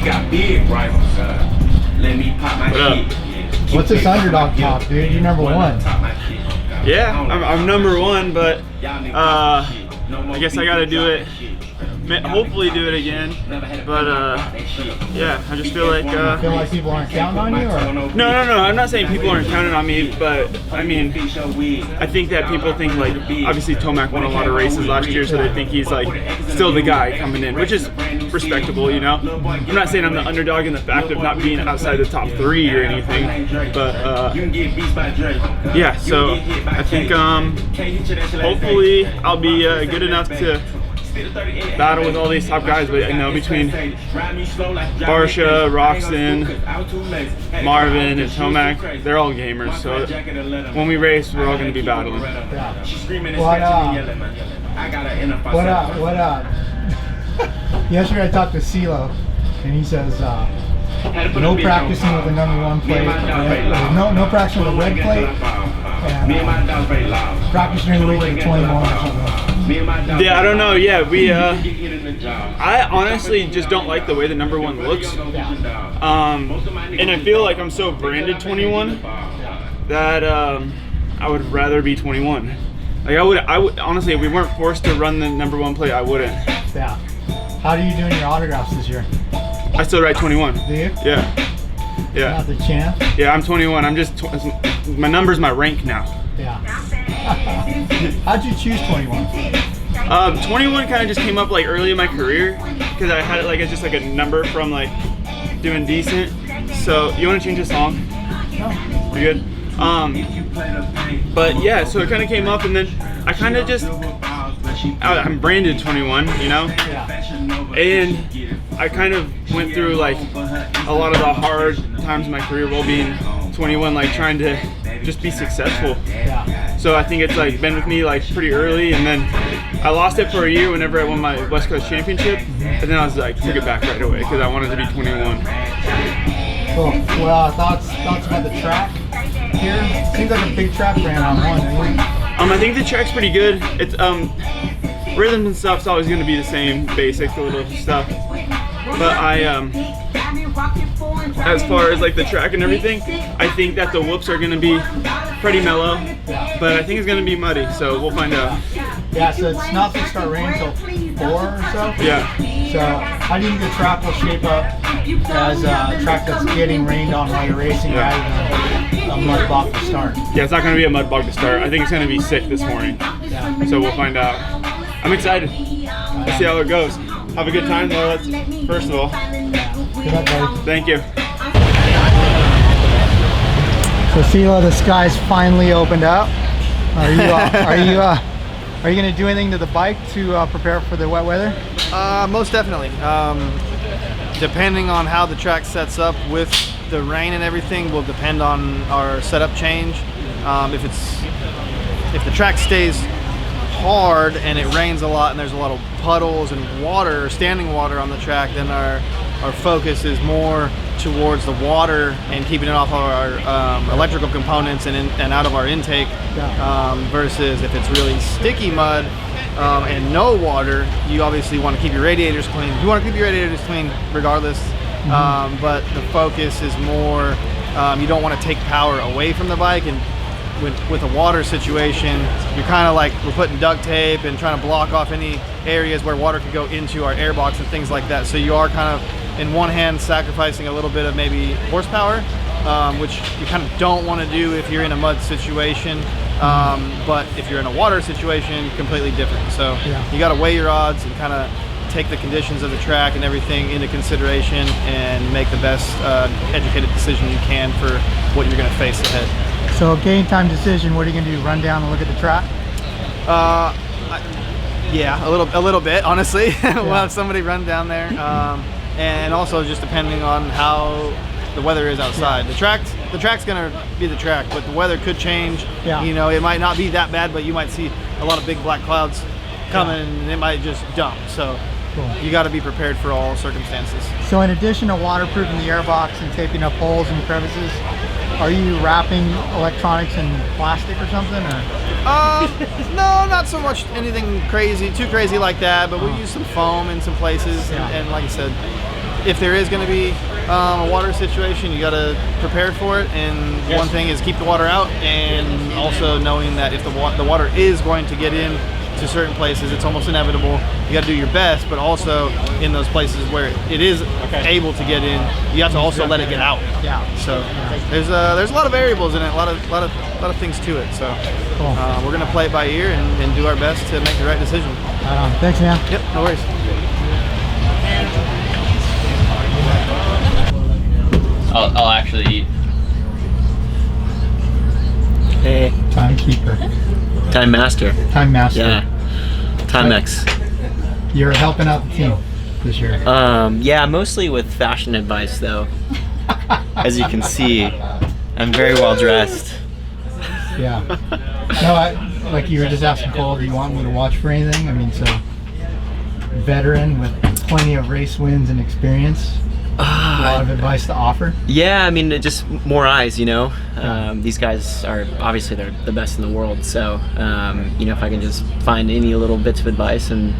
we got big rivals. Let me pop my shit. What's this underdog talk, dude? You're number one. Yeah, I'm number one, but I guess I gotta do it. Hopefully do it again, but yeah, I just feel like feel like people aren't counting on you, or no, I'm not saying people aren't counting on me, but I mean, I think that people think, like, obviously Tomac won a lot of races last year, so they think he's like still the guy coming in, which is respectable, you know. I'm not saying I'm the underdog in the fact of not being outside the top 3 or anything, but yeah, so I think hopefully I'll be good enough to battle with all these top guys, but you know, between Barsha, Roxon, Marvin, and Tomac, they're all gamers. So when we race, we're all going to be battling. What yesterday I talked to CeeLo, and he says no practicing with the #1 plate, no practicing with a red plate, and practice during the week with 21 or something. Yeah, I don't know. Yeah, we. I honestly just don't like the way the #1 looks. And I feel like I'm so branded 21 that I would rather be 21. Like I would honestly, if we weren't forced to run the #1 plate, I wouldn't. Yeah. How are you doing your autographs this year? I still ride 21. Do you? Yeah. Yeah. Not the champ? Yeah, I'm 21. I'm just my number's my rank now. Yeah. How'd you choose 21? 21 kind of just came up like early in my career because I had it like as just like a number from like doing decent. So you want to change the song? No. You're good. But yeah, so it kind of came up, and then I kind of just I'm branded 21, you know. Yeah. And I kind of went through like a lot of the hard times in my career while being 21, like trying to just be successful. Yeah. So I think it's like been with me like pretty early, and then I lost it for a year whenever I won my West Coast Championship, and then I was like took it back right away because I wanted to be 21. Cool. Well, thoughts about the track here? Seems like a big track ran on one. I think the track's pretty good. It's rhythm and stuff's always going to be the same, basic little stuff. But as far as like the track and everything, I think that the whoops are going to be pretty mellow, but I think it's going to be muddy, so we'll find out. Yeah, so it's not supposed to start raining until 4 or so? Yeah. So how do you think the track will shape up as a track that's getting rained on while you're racing rather than a mud bog to start? Yeah, it's not going to be a mud bog to start. I think it's going to be sick this morning, so we'll find out. I'm excited. Let's see how it goes. Have a good time though, first of all. Good luck, buddy. Thank you. So CeeLo, the sky's finally opened up. Are you going to do anything to the bike to prepare for the wet weather? Most definitely. Depending on how the track sets up with the rain and everything will depend on our setup change. If the track stays hard and it rains a lot and there's a lot of puddles and water, standing water on the track, then our focus is more towards the water and keeping it off our electrical components and out of our intake, versus if it's really sticky mud and no water, you obviously want to keep your radiators clean. You want to keep your radiators clean regardless, but the focus is more, you don't want to take power away from the bike, and with a water situation, you're kind of like we're putting duct tape and trying to block off any areas where water could go into our airbox and things like that. So you are kind of, in one hand, sacrificing a little bit of maybe horsepower, which you kind of don't want to do if you're in a mud situation. But if you're in a water situation, completely different. So you got to weigh your odds and kind of take the conditions of the track and everything into consideration and make the best educated decision you can for what you're going to face ahead. So game time decision, what are you going to do, run down and look at the track? Yeah, a little bit, honestly. We'll have somebody run down there. And also just depending on how the weather is outside. The track's going to be the track, but the weather could change. You know, it might not be that bad, but you might see a lot of big black clouds coming and it might just dump. So you got to be prepared for all circumstances. So in addition to waterproofing the airbox and taping up holes and crevices, are you wrapping electronics in plastic or something? Or? No, not so much anything too crazy like that, but we use some foam in some places, and like I said, if there is going to be a water situation, you got to prepare for it. And one thing is keep the water out, and also knowing that if the water is going to get in to certain places, it's almost inevitable. You got to do your best, but also in those places where it is able to get in, you have to also let it get out. Yeah. So there's a lot of variables in it, a lot of things to it. So Cool. we're gonna play it by ear and do our best to make the right decision. Right on. Thanks, man. Yep, no worries. I'll actually eat. Hey, Timekeeper. time master. Time master. Yeah, Timex. You're helping out the team this year. Yeah, mostly with fashion advice though. As you can see, I'm very well dressed. Yeah. No, like you were just asking Cole, do you want me to watch for anything? I mean, so veteran with plenty of race wins and experience. A lot of advice to offer. Yeah, I mean, just more eyes, you know. These guys are obviously they're the best in the world, so you know, if I can just find any little bits of advice and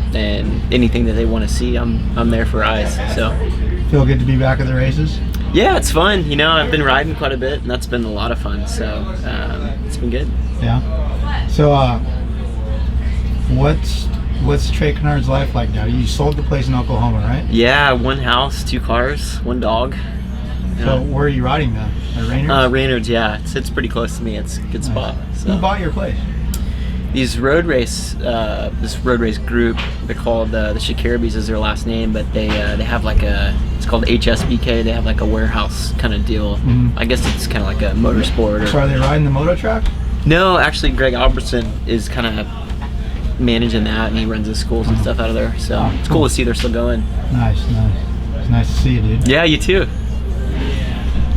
anything that they want to see, I'm there for eyes. So Feel good to be back at the races? yeah, it's fun. You know, I've been riding quite a bit, and that's been a lot of fun. So it's been good. Yeah. So what's Trey Kennard's life like now? You sold the place in Oklahoma, right? Yeah, one house, 2 cars, 1 dog. So where are you riding then? At Raynard's? Raynard's, yeah, it's pretty close to me. It's a good spot. So. Who bought your place? These road race, this road race group, they're called the Shakirabis is their last name, but they have like it's called HSBK. They have like a warehouse kind of deal. Mhm. I guess it's kind of like a motorsport. So are they riding the moto track? No, actually, Greg Albertson is kind of managing that, and he runs the schools and stuff out of there. So it's cool to see they're still going. Nice. It's nice to see you, dude. Yeah, you too.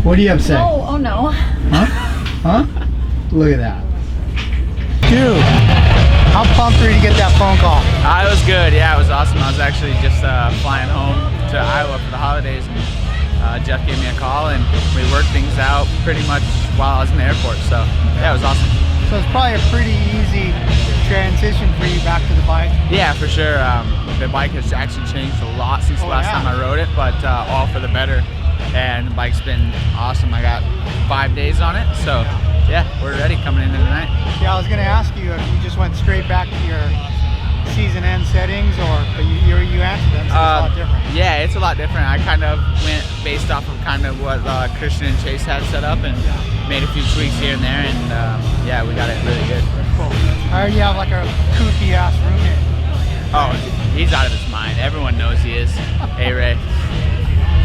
What do you have to say? No, oh no. Huh? Look at that. Dude, how pumped were you to get that phone call? It was good. Yeah, it was awesome. I was actually just flying home to Iowa for the holidays, and Jeff gave me a call, and we worked things out pretty much while I was in the airport. So yeah, it was awesome. So it's probably a pretty easy transition for you back to the bike. Yeah, for sure. The bike has actually changed a lot since the last time I rode it, but all for the better. And the bike's been awesome. I got 5 days on it, so yeah, we're ready coming into tonight. Yeah, I was going to ask you if you just went straight back to your season end settings, but you answered them, so it's a lot different. Yeah, it's a lot different. I kind of went based off of kind of what Christian and Chase had set up, and made a few tweaks here and there, and yeah, we got it really good. Cool. I heard you have like a kooky ass roommate. Oh, he's out of his mind. Everyone knows he is. Hey, Ray.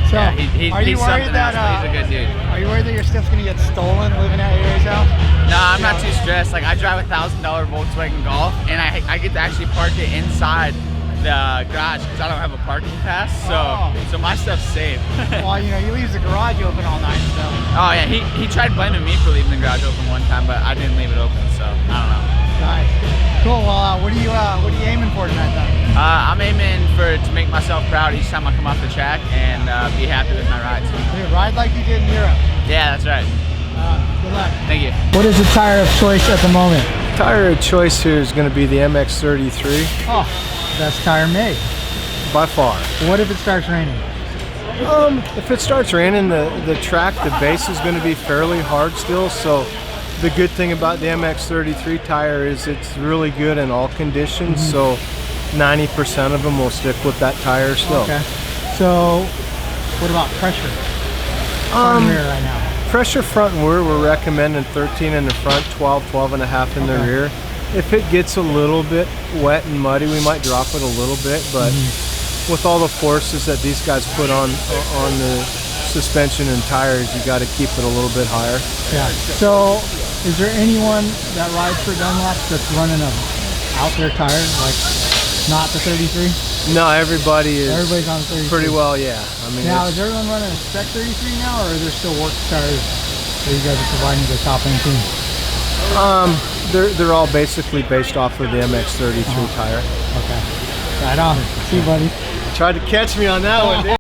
So, Yeah, are you he's worried something that else, but he's a good dude. Are you worried that your stuff's gonna get stolen living at Ray's house? No, I'm not too stressed. Like, I drive a $1,000 Volkswagen Golf, and I get to actually park it inside the garage because I don't have a parking pass, so my stuff's safe. Well, you know, he leaves the garage open all night, so. Oh yeah, he tried blaming me for leaving the garage open one time, but I didn't leave it open, so I don't know. Nice. Cool. Well, what are you aiming for tonight then? I'm aiming to make myself proud each time I come off the track and be happy with my rides. Dude, ride like you did in Europe. Yeah, that's right. Good luck. Thank you. What is the tire of choice at the moment? Tire of choice here is going to be the MX-33 Oh, best tire made. by far. What if it starts raining? If it starts raining, the track, the base is going to be fairly hard still. So the good thing about the MX-33 tire is it's really good in all conditions. So 90% of them will stick with that tire still. Okay. So what about pressure? Front and rear right now. Pressure front and rear, we're recommending 13 in the front, 12 and a half in the rear. If it gets a little bit wet and muddy, we might drop it a little bit, but with all the forces that these guys put on the suspension and tires, you got to keep it a little bit higher. Yeah. So is there anyone that rides for Dunlop that's running a out there tire, like not the 33? No, everybody's on the 33. pretty well, yeah. I mean, now, is everyone running a spec 33 now, or are there still work tires that you guys are providing to the top end team? they're all basically based off of the MX-33 tire. Okay. Right on. See you, buddy. Tried to catch me on that one, dude.